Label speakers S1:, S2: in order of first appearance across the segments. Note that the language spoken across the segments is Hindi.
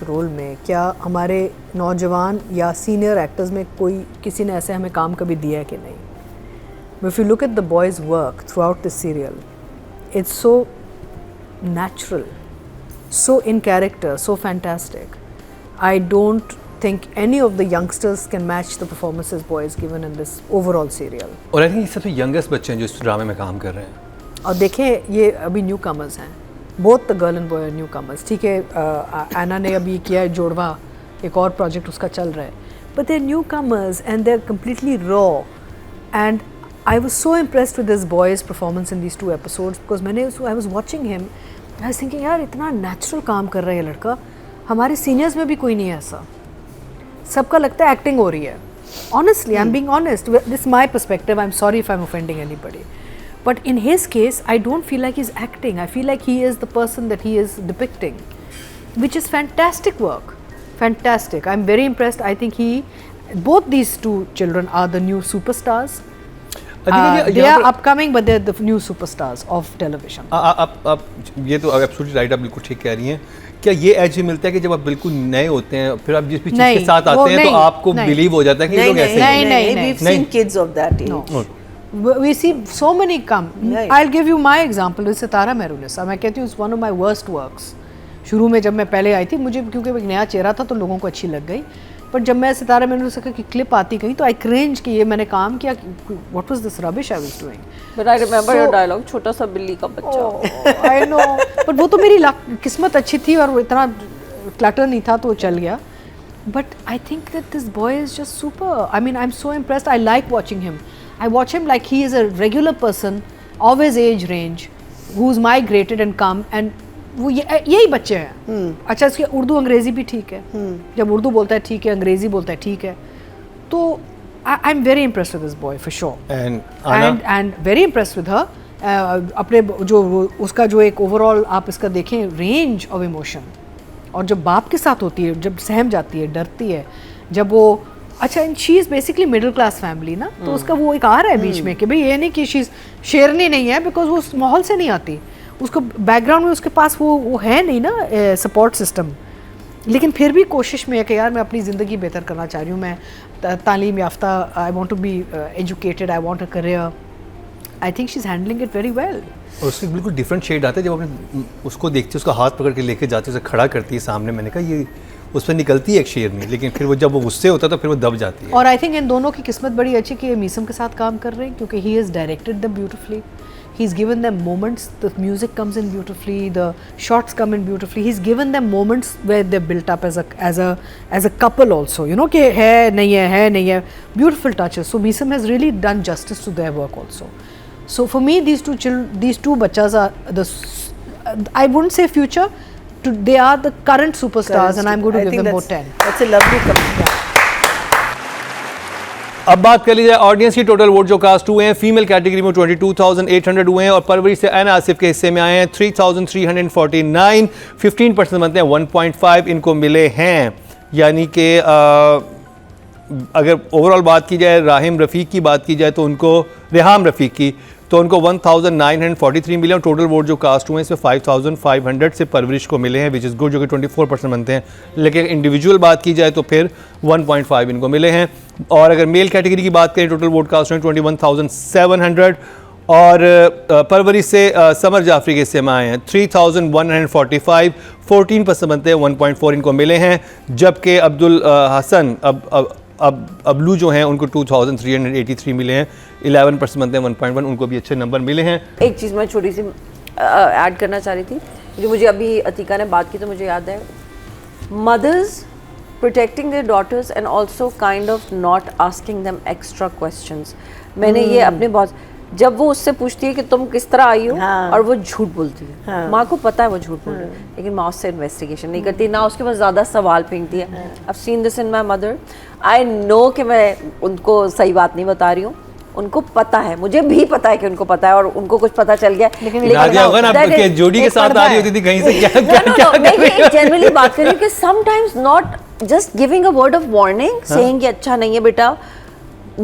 S1: इस रोल में, क्या हमारे नौजवान या सीनियर एक्टर्स में कोई किसी ने ऐसे हमें काम कभी दिया है कि नहीं? If you look at the boys' work throughout this serial, it's so natural, so in character, so fantastic. I don't think any of the youngsters can match the performances boys given in this overall serial.
S2: और आई थिंक ये सबसे यंगेस्ट बच्चे हैं जो इस ड्रामे में काम कर रहे हैं।
S1: और देखें ये अभी न्यू कमर्स हैं, both the girl and boy are new commerce. ठीक है, एना ने अभी किया है जोड़वा, एक और प्रोजेक्ट उसका चल रहा है, but they're new commerce and they're completely raw. And I was so impressed with this boy's performance in these 2 episodes because I was watching him, I was thinking यार इतना natural काम कर रहा है ये लड़का, हमारे सीनियर्स में भी कोई नहीं है ऐसा, सबका लगता है एक्टिंग हो रही है। Honestly, I'm being honest, this is my perspective, I'm sorry if I'm offending anybody. But in his case, I don't feel like he's acting, I feel like he is the person that he is depicting, which is fantastic work, fantastic. I'm very impressed. I think both these 2 children are the new superstars. They are upcoming, but they're the new superstars of television.
S2: आप ये तो एब्सोल्युटली राइट, आप बिल्कुल ठीक कह रही हैं। क्या ये एज मिलता है कि जब आप बिल्कुल नए होते हैं फिर आप जिस भी चीज़ के साथ आते हैं तो आपको बिलीव हो जाता है कि ये लोग ऐसे हैं?
S1: नहीं,
S3: we've seen kids of that age.
S1: We see so many come. I'll give you my example. सितारा मेहरुनिसा, मैं कहती हूँ it's one of my worst works. शुरू में जब मैं पहले आई थी, मुझे क्योंकि एक नया चेहरा था तो लोगों को अच्छी लग गई, पर जब मैं सितारा मेहरुनिसा की क्लिप आती गई तो आई क्रिंज कि ये मैंने काम किया, what was this rubbish I was doing.
S3: But I remember your dialogue, छोटा सा बिल्ली का बच्चा.
S1: I know, but वो तो मेरी किस्मत अच्छी थी और वो इतना क्लटर नहीं था तो वो चल गया. But I think that this boy is just super. I mean, I'm so impressed. I like watching him. I watch him like he is a regular person of his age range who's migrated and come, and वो यही बच्चे हैं. अच्छा, इसकी उर्दू अंग्रेज़ी भी ठीक है, जब उर्दू बोलता है ठीक है, अंग्रेज़ी बोलता है ठीक है, तो I'm very impressed with this boy for sure. And very impressed with her. अपने जो उसका जो एक ओवरऑल आप इसका देखें रेंज ऑफ इमोशन, और जब बाप के साथ होती है, जब सहम जाती है, डरती है, जब वो अच्छा, she is basically middle class family ना, तो उसका वो एक आ रहा है बीच में कि भाई ये नहीं कि शी शेरनी नहीं है, बिकॉज वो उस माहौल से नहीं आती, उसको बैकग्राउंड में उसके पास वो है नहीं ना सपोर्ट सिस्टम, लेकिन फिर भी कोशिश में है कि यार मैं अपनी ज़िंदगी बेहतर करना चाह रही हूँ, मैं तालीम याफ्ता, I want to be educated, I want a career. I think she is handling it very well.
S2: और उससे बिल्कुल डिफरेंट शेड आता है जब आपने उसको देखते उसका हाथ पकड़ के लेके जाते, उसे खड़ा करती है सामने, मैंने कहा ये उस पर निकलती है एक शेरनी, लेकिन फिर वो जब वो गुस्से होता है तो फिर वो दब जाती है.
S1: और आई थिंक इन दोनों की किस्मत बड़ी अच्छी कि ये मीसम के साथ काम कर रहे हैं, क्योंकि he has directed them beautifully, he's given them moments, the music comes in beautifully, the shots come in beautifully, he's given them moments where they're built up as a couple also, you know, कि है नहीं है, beautiful touches. So Meesam has really done justice to their work also. So for me, these two bachas are I wouldn't say future, they are the current superstars, and I'm going to give them both 10.
S3: That's a lovely comment.
S2: अब बात कर ली जाए ऑडियंस की. टोटल वोट जो कास्ट हुए हैं फीमेल कैटेगरी में 22,800 हुए हैं, और परवरिश से एना आसिफ के हिस्से में आए हैं 3,349. 15% बनते हैं 1.5 इनको मिले हैं. यानी कि अगर ओवरऑल बात की जाए, रेहाम रफ़ीक की बात की जाए तो उनको 1,943 मिले, और टोटल वोट जो कास्ट हुए हैं इसमें 5,500 से परवरिश को मिले हैं, विच इज़ गुड, जो कि 24% बनते हैं. लेकिन इंडिविजुअल बात की जाए तो फिर 1.5 इनको मिले हैं. और अगर मेल कैटेगरी की बात करें, टोटल वोट कास्ट हुए 21,700, और परवरिश से समर जाफरी के हिस्से में आए हैं 3,145. 14% बनते हैं 1.4 इनको मिले हैं. जबकि अब्दुल हसन अबलू जो हैं उनको 2,383 मिले हैं. 11% बनते हैं 1.1, उनको भी अच्छे नंबर मिले हैं.
S3: एक चीज़ मैं छोटी सी ऐड करना चाह रही थी, जो मुझे अभी अतीका ने बात की तो मुझे याद है, mother's protecting their daughters and also kind of not asking them extra questions. मैंने ये अपने बहुत, जब वो उससे पूछती है कि तुम किस तरह आई हो, और वो झूठ बोलती है, माँ को पता है वो झूठ बोल रही है, लेकिन माँ उससे इन्वेस्टिगेशन नहीं करती, ना उसके पास ज़्यादा सवाल फेंकती है. I've seen this in my mother. I know कि मैं उनको सही बात नहीं बता रही हूँ, उनको पता है, मुझे भी पता है कि उनको पता है, और उनको कुछ पता चल गया.
S2: लेकिन जोड़ी के साथ आ रही होती थी कहीं से, क्या
S3: मैं जनरली बात कर रही हूँ कि sometimes not just giving a word of warning, saying कि अच्छा नहीं है बेटा,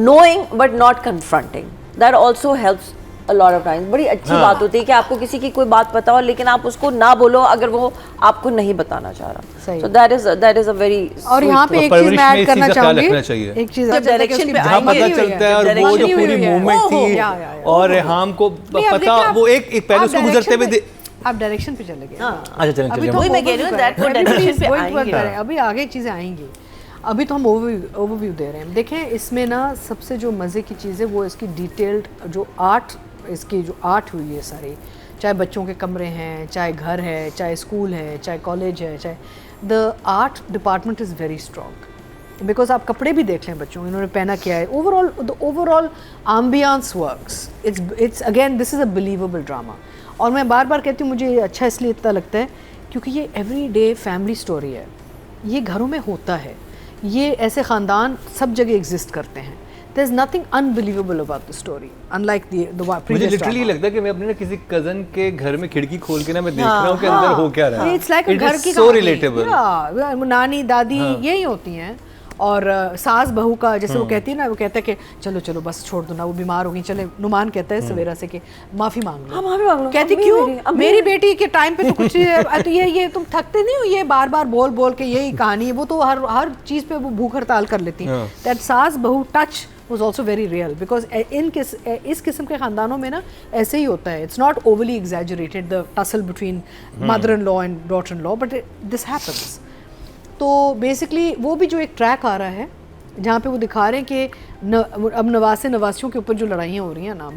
S3: knowing but not confronting, that also helps a lot of times बड़ी अच्छी बात होती है कि आपको किसी की कोई बात पता हो लेकिन आप उसको ना बोलो अगर वो आपको नहीं बताना चाह रहा। So that is a very
S1: और यहाँ पे एक चीज मैं ऐड करना चाहूंगी, एक चीज
S3: डायरेक्शन पे
S2: जहाँ पता चलता है और वो जो पूरी मूवमेंट थी और रेहाम को पता वो एक पहले उसको गुजरते हुए
S1: आप डायरेक्शन पे चले गए।
S2: अच्छा चलें
S1: अभी
S2: चलें
S1: तो
S3: वही मैं कह रही हूँ that वो डायरेक्शन पे आएंगे।
S1: अभी आगे चीजें आएंगी, अभी तो हम ओवरव्यू दे रहे हैं। देखें इसमें ना सबसे जो मज़े की चीज़ है वो इसकी डिटेल्ड जो आर्ट, इसकी जो आर्ट हुई है सारी, चाहे बच्चों के कमरे हैं, चाहे घर है, चाहे स्कूल है, चाहे कॉलेज है, चाहे the art department is very strong. Because आप कपड़े भी देख लें बच्चों इन्होंने पहना क्या है, overall ambience works, it's again this is a believable drama. और मैं बार बार कहती हूँ मुझे अच्छा इसलिए इतना लगता है क्योंकि ये एवरी डे फैमिली स्टोरी है, ये घरों में होता है, ये ऐसे ख़ानदान सब जगह एग्जिस्ट करते हैं। There's nothing unbelievable about the story, unlike the
S2: मुझे
S1: previous
S2: लिटरली
S1: drama.
S2: लगता है कि मैं अपने ना किसी कजन के घर में खिड़की खोल के ना मैं देख रहा हूँ कि अंदर हो क्या रहा है।
S1: It's like
S2: It
S1: घर
S2: is
S1: की
S2: so
S1: कहानी।
S2: relatable.
S1: Yeah, नानी दादी यही होती हैं। और सास बहू का जैसे वो कहती है ना, वो कहता है कि चलो चलो बस छोड़ दो ना, वो बीमार हो गई, चले नुमान कहता है सवेरा से कि माफ़ी मांग लो।
S3: माफ़ी मांग लो।
S1: कहती क्यों, मेरी बेटी के टाइम पे तो कुछ तो ये तुम थकते नहीं हो, ये बार बार बोल बोल के यही कहानी है, वो तो हर चीज़ पे वो भूख हड़ताल कर लेती हैं। दैट सास बहू touch was also very real because इस किस्म के ख़ानदानों में ना ऐसे ही होता है। It's not overly exaggerated the tussle between mother-in-law and daughter-in-law, but this happens. तो बेसिकली वो भी जो एक ट्रैक आ रहा है जहाँ पे वो दिखा रहे हैं कि अब नवासियों के ऊपर जो लड़ाइयाँ हो रही हैं ना,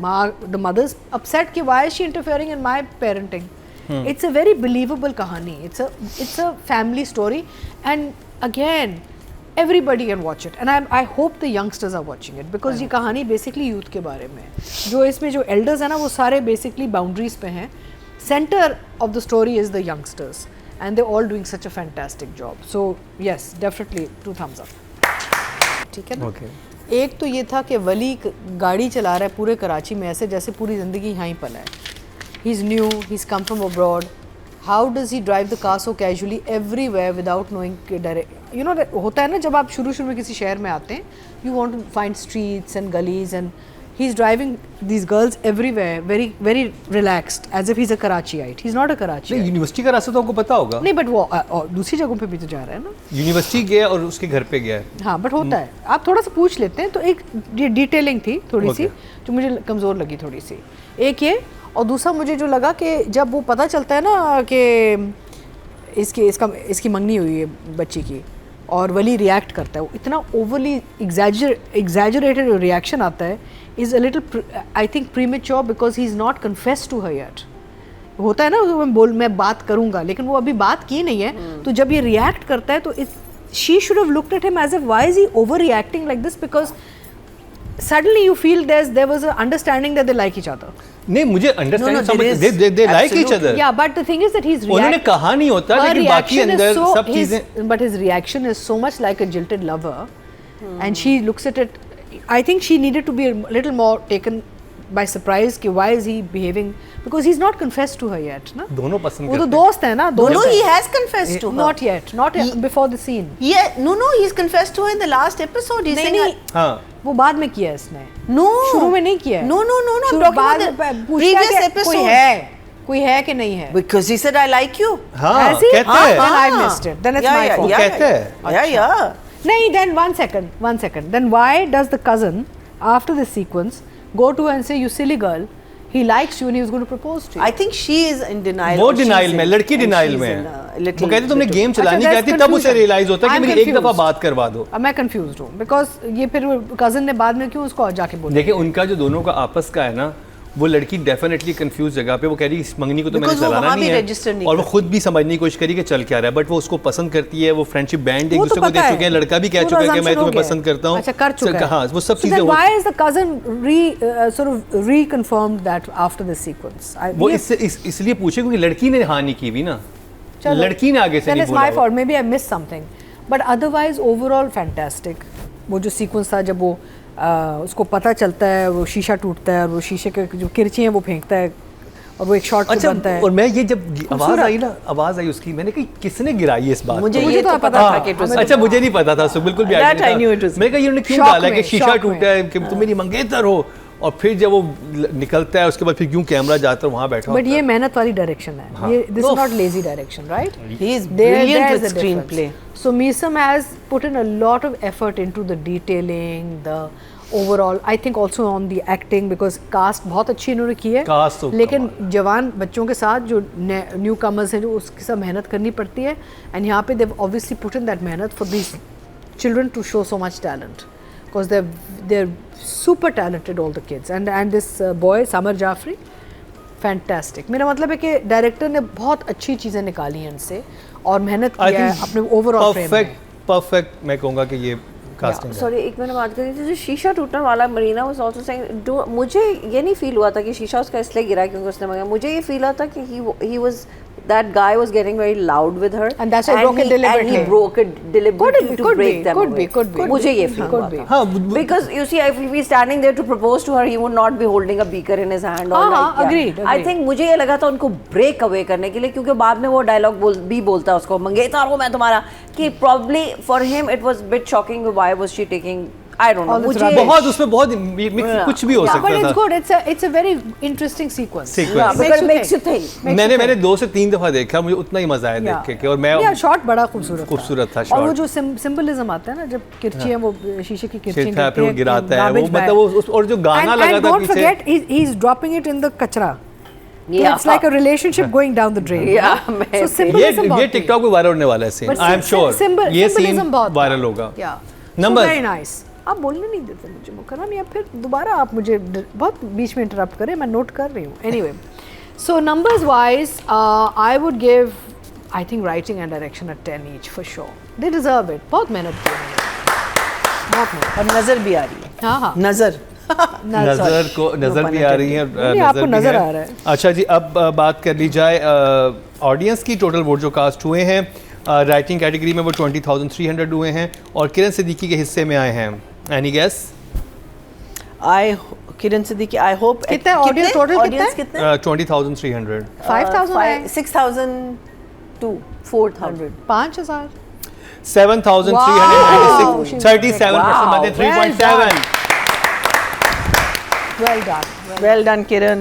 S1: द मदर्स अपसेट कि why she interfering in my parenting. It's a very believable कहानी, it's a family story and again everybody can watch it and I hope the youngsters are watching it because ये कहानी basically youth के बारे में है। जो इसमें जो elders हैं ना वो सारे basically boundaries पे हैं, center of the story is the youngsters and they're all doing such a fantastic job, so yes definitely 2 thumbs up। ठीक है ना? एक तो ये था कि वली गाड़ी चला रहा है पूरे कराची में ऐसे जैसे पूरी ज़िंदगी यहाँ ही पला है। he's new, he's come from abroad, how does he drive the car so casually everywhere without knowing direct, you know होता है ना जब आप शुरू में किसी शहर में आते हैं, you want to find streets and gullies and he's driving these girls everywhere very very relaxed as if he's a Karachiite. He's not a Karachiite.
S2: नहीं, यूनिवर्सिटी का रास्ता तो आपको पता होगा।
S1: नहीं बट वो दूसरी जगहों पे भी तो जा रहा है ना।
S2: यूनिवर्सिटी गया और उसके घर पे गया है।
S1: हाँ बट होता है, आप थोड़ा सा पूछ लेते हैं। तो एक ये डिटेलिंग थी थोड़ी सी जो मुझे कमज़ोर लगी थोड़ी सी, एक ये, और दूसरा मुझे जो लगा कि जब वो पता चलता है ना कि इसकी मंगनी हुई है बच्ची की और वली रिएक्ट करता है, वो इतना ओवरली एग्जैजरेटेड रिएक्शन आता है, is a little I think premature because he is not confessed to her yet. होता है ना मैं बात करूँगा लेकिन वो अभी बात की नहीं है, तो जब ये रिएक्ट करता है तो she should have looked at him as if why is he overreacting like this, because suddenly you feel there was a understanding that they like each other.
S2: नहीं मुझे अंडरस्टैंड समझ they like each other.
S1: Yeah, but the thing is that he's
S2: उन्होंने कहा नहीं होता लेकिन बाकी अंदर सब चीजें,
S1: but his reaction is so much like a jilted lover and she looks at it, I think she needed to be a little more taken by surprise कि why is he behaving, because he's not confessed to her yet ना।
S2: दोनों पसंद
S1: वो
S2: करते
S1: तो दोस्त है ना, दोस्त
S3: No,
S1: है।
S3: he has confessed to her.
S1: Not yet, not before the scene।
S3: Yeah, no, he's confessed to her in the last episode. He's saying,
S1: नहीं
S2: हाँ
S1: वो बाद में किया इसने,
S3: no,
S1: शुरू में नहीं किया है।
S3: No, I'm
S1: शुरू
S3: talking
S1: बाद
S3: about the
S1: पूछता
S3: previous
S1: है कि
S3: episode.
S1: कोई है कि नहीं है,
S3: Because he said, I like you.
S2: हाँ
S1: Has he?
S2: कहता है।
S1: Then I missed it. Then it's my fault.
S2: वो कहता है।
S3: Yeah.
S1: नहीं, then one second. Then why does the cousin after this sequence go to her and say, you silly girl, he likes you and he was going to propose to you?
S3: I think she is in denial.
S2: वो
S3: or she's
S2: डिनाइल में,
S3: in-
S2: लड़की
S3: and
S2: डिनाइल
S3: she's
S2: में
S3: in
S2: है।
S3: a little-
S2: वो कहते तुमने
S3: little-
S2: गेम चलानी
S1: अच्छा,
S2: कहती
S1: that's
S2: तब उसे
S1: confusion.
S2: रियलाइज होता है कि
S1: I'm
S2: मेरी एक दफा
S1: confused.
S2: बात करवा दो।
S1: अब मैं कंफ्यूज हूँ बिकॉज ये फिर कजन ने बाद में क्यों उसको जाके बोला।
S2: देखिए उनका जो दोनों का आपस का है ना, वो लड़की डेफिनेटली कंफ्यूज जगह पे, वो कह रही इस मंगनी को तो मैंने
S3: Because वो
S2: चलाना
S3: वहाँ
S2: नहीं
S3: भी register
S2: है,
S3: नहीं
S2: और वो
S3: करती।
S2: खुद भी समझने की कोशिश करी कि चल क्या रहा है, बट वो उसको पसंद करती है, वो फ्रेंडशिप बैंड एक
S1: वो तो
S2: दूसरे को
S1: पता
S2: दे
S1: है।
S2: चुके हैं, लड़का भी कह
S1: पूरा
S2: चुका है कि मैं
S1: assumption हो
S2: तुम्हें
S1: गया
S2: पसंद
S1: है।
S2: करता हूँ।
S1: अच्छा कर चुका है।
S2: हाँ वो सब
S1: So
S2: चीजें
S1: then
S2: होती
S1: why is the cousin sort of reconfirmed that after this sequence?
S2: वो इसलिए पूछे क्योंकि लड़की ने हाँ नहीं की भी ना, लड़की ने आगे से
S1: Then
S2: नहीं
S1: it's my
S2: बोला।
S1: fault. Maybe I missed something. But otherwise overall fantastic. वो जो सीक्वेंस था जब वो उसको पता चलता है, वो शीशा टूटता है और वो शीशे के जो किरची हैं वो फेंकता है और वो एक शॉट बनता है।
S2: और मैं ये जब आवाज आई उसकी, मैंने कहा किसने गिराई है इस बात
S3: मुझे
S2: को?
S3: ये तो पता था कि it was-
S2: अच्छा मुझे नहीं पता था, सो बिल्कुल भी
S3: That
S2: idea
S3: I knew it
S2: नहीं
S3: was-
S2: था। मैंने कहा इन्होंने क्यों
S1: Shock
S2: डाला कि
S1: में,
S2: शीशा
S1: shock
S2: टूटा है कि तुम मेरी मंगेतर हो, और फिर जब वो निकलता है उसके बाद फिर क्यों कैमरा जाता है वहाँ बैठा
S1: बट
S2: होता
S1: ये मेहनत वाली डायरेक्शन है. ये this is not lazy direction, right?
S4: He is brilliant with screenplay.
S1: So Meesam has put in a lot of effort into the detailing, the overall. I think also on the acting because cast बहुत अच्छी इन्होंने की है.
S2: Cast तो
S1: लेकिन जवान बच्चों के साथ जो न्यू कमर्स हैं जो उसके साथ मेहनत करनी पड़ती है. And यहाँ पे they've obviously put in that मेहनत for these children to show so much talent. Because they're super talented, all the kids. And this boy Samar Jafri, fantastic. मेरा मतलब है कि डायरेक्टर ने बहुत अच्छी चीज़ें निकाली हैं इनसे और मेहनत किया है अपने ओवरऑल फ्रेम में.
S2: परफेक्ट मैं कहूँगा कि ये कास्टिंग
S3: सॉरी एक मैंने बात करी थी जो शीशा टूटने वाला मरीना वाज आल्सो सेइंग मुझे ये नहीं फील हुआ था कि शीशा उसका इसलिए गिरा क्योंकि उसने मांगा. मुझे ये फील हुआ था कि he was that guy was getting very loud with her
S1: and that's why he broke it deliberately.
S3: And he broke it deliberately to break them away.
S1: Could be.
S3: मुझे ये फील हुआ था.
S2: हाँ
S3: Because you see, if he was standing there to propose to her, he would not be holding a beaker in his hand or like.
S1: Agreed.
S3: I think मुझे ये लगा था उनको break away करने के लिए क्योंकि बाद में वो dialogue भी बोलता है उसको मंगेतर हूँ मैं तुम्हारा कि probably for him it was bit shocking why was she taking I don't know. मुझे
S2: बहुत उसमें बहुत कुछ भी हो सकता
S1: but
S2: था.
S1: it's good. It's a very interesting sequence.
S3: Yeah, because it makes you think.
S2: मैंने 2 से 3 दफा देखा मुझे उतना ही मजा आया देख के और मैं
S1: शॉट बड़ा खूबसूरत
S2: था
S1: और वो
S2: शॉट
S1: जो सिंबलिज्म आता है ना जब किरची है वो शीशे की किरची
S2: फिर वो गिराता है वो मतलब वो और जो गाना लगा था
S1: don't forget he is dropping it in the कचरा.
S3: Yeah.
S1: It's like a relationship going down the drain.
S3: Yeah,
S1: so symbolism
S2: ये टिकटॉक पे वायरल होने वाला है सीन. I am sure ये सीन वायरल होगा.
S1: Number very nice. आप बोलने नहीं देते मुझे मुकर्रम या फिर दोबारा आप मुझे बहुत बीच में इंटरप्ट करें मैं नोट कर रही हूँ. Anyway so numbers wise I would give I think writing and direction at 10 each for sure. They deserve it. बहुत मेहनत की है बहुत मेहनत.
S4: और नजर भी आ रही है.
S1: हाँ
S4: नजर
S2: नजर भी आ रही है.
S1: आपको नजर आ रहा है.
S2: अच्छा जी अब बात कर ली जाए ऑडियंस की. टोटल वोट जो कास्ट हुए हैं राइटिंग कैटेगरी में वो 20,300 हुए हैं और किरण सिद्दीकी के हिस्से में आए हैं. Any guess?
S4: Kiran Siddiqui I hope
S1: कितना ऑडियंस टोटल कितना?
S2: 20,300.
S1: 5,000
S4: 6,000 to 4,000
S1: 5,000
S2: 7,396 37% 3.7.
S1: well done
S4: well done Kiran.